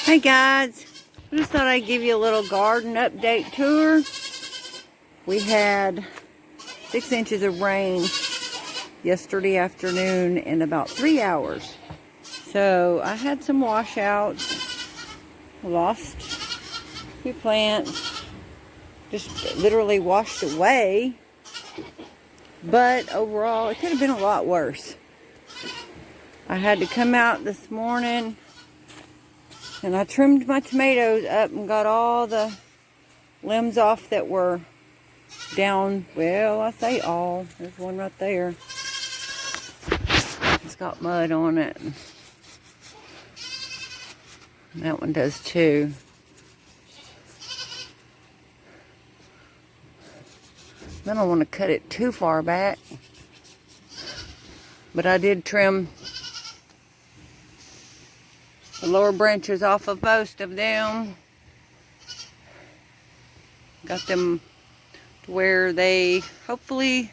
Hey guys, I just thought I'd give you a little garden update tour. We had 6 inches of rain yesterday afternoon in about 3 hours. So I had some washouts, lost a few plants, just literally washed away. But overall, it could have been a lot worse. I had to come out this morning and I trimmed my tomatoes up and got all the limbs off that were down. Well, I say all. There's one right there. It's got mud on it. And that one does too. I don't want to cut it too far back. But I did trim the lower branches off of most of them. Got them to where they hopefully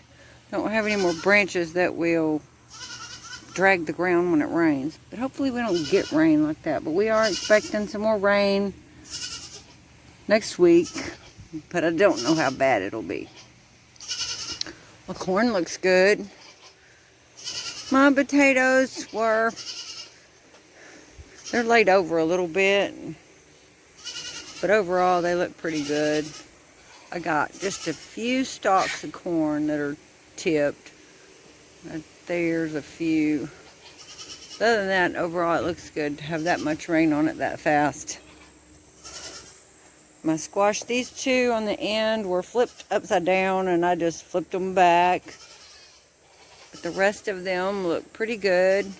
don't have any more branches that will drag the ground when it rains. But hopefully we don't get rain like that. But we are expecting some more rain next week. But I don't know how bad it'll be. My corn looks good. My potatoes they're laid over a little bit, but overall they look pretty good. I got just a few stalks of corn that are tipped. There's a few. Other than that, overall it looks good to have that much rain on it that fast. My squash, these two on the end were flipped upside down and I just flipped them back. But the rest of them look pretty good.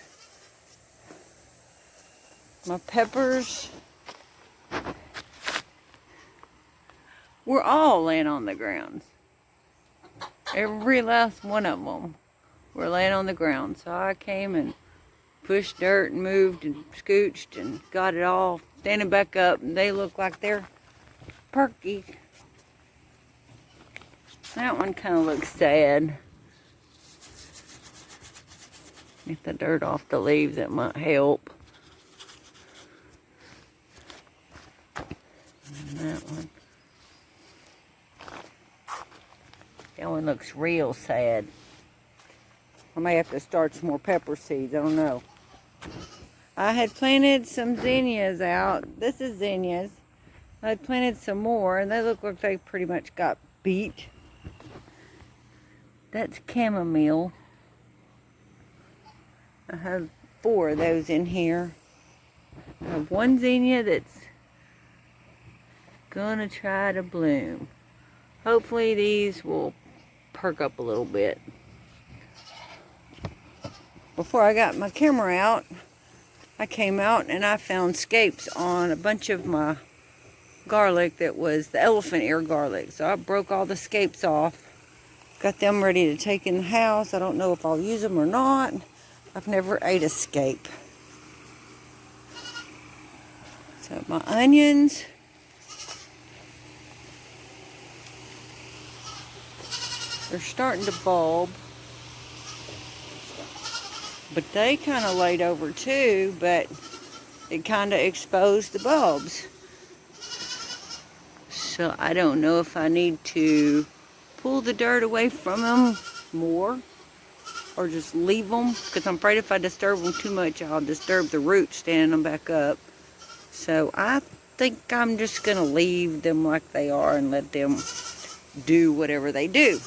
My peppers were all laying on the ground. Every last one of them were laying on the ground. So I came and pushed dirt and moved and scooched and got it all standing back up. And they look like they're perky. That one kind of looks sad. Get the dirt off the leaves, that might help. That one looks real sad. I may have to start some more pepper seeds. I don't know. I had planted some zinnias out. This is zinnias. I had planted some more, and they look like they pretty much got beat. That's chamomile. I have 4 of those in here. I have one zinnia that's gonna try to bloom. Hopefully these will perk up a little bit. Before I got my camera out, I came out and I found scapes on a bunch of my garlic that was the elephant ear garlic. So I broke all the scapes off. Got them ready to take in the house. I don't know if I'll use them or not. I've never ate a scape. So my onions. They're starting to bulb. But they kind of laid over too, but it kind of exposed the bulbs. So I don't know if I need to pull the dirt away from them more or just leave them, because I'm afraid if I disturb them too much, I'll disturb the roots standing them back up. So I think I'm just going to leave them like they are and let them do whatever they do.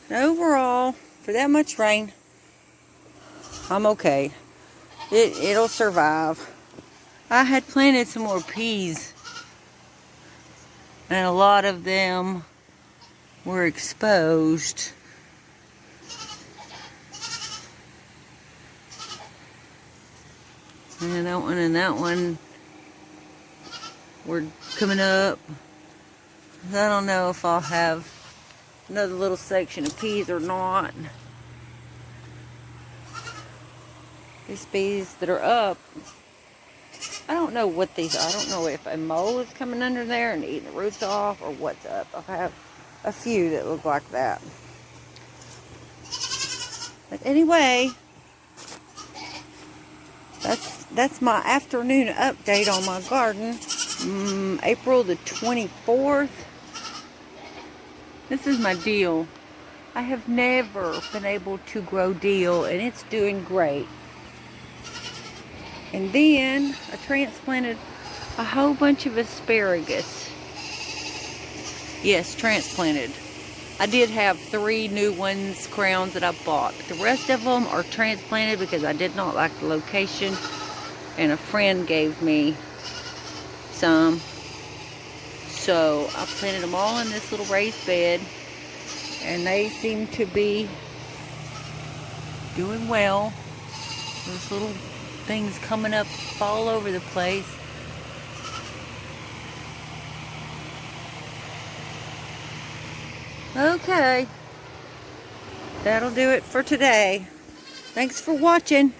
And overall, for that much rain, I'm okay. It'll survive. I had planted some more peas, and a lot of them were exposed. And that one were coming up. I don't know if I'll have another little section of peas or not. These peas that are up, I don't know what these are. I don't know if a mole is coming under there and eating the roots off or what's up. I have a few that look like that. But anyway, that's my afternoon update on my garden. April the 24th. This is my dill. I have never been able to grow dill, and it's doing great. And then I transplanted a whole bunch of asparagus. Yes, transplanted. I did have 3 new ones, crowns, that I bought. But the rest of them are transplanted because I did not like the location. And a friend gave me some. So I planted them all in this little raised bed. And they seem to be doing well. There's little things coming up all over the place. Okay, that'll do it for today. Thanks for watching.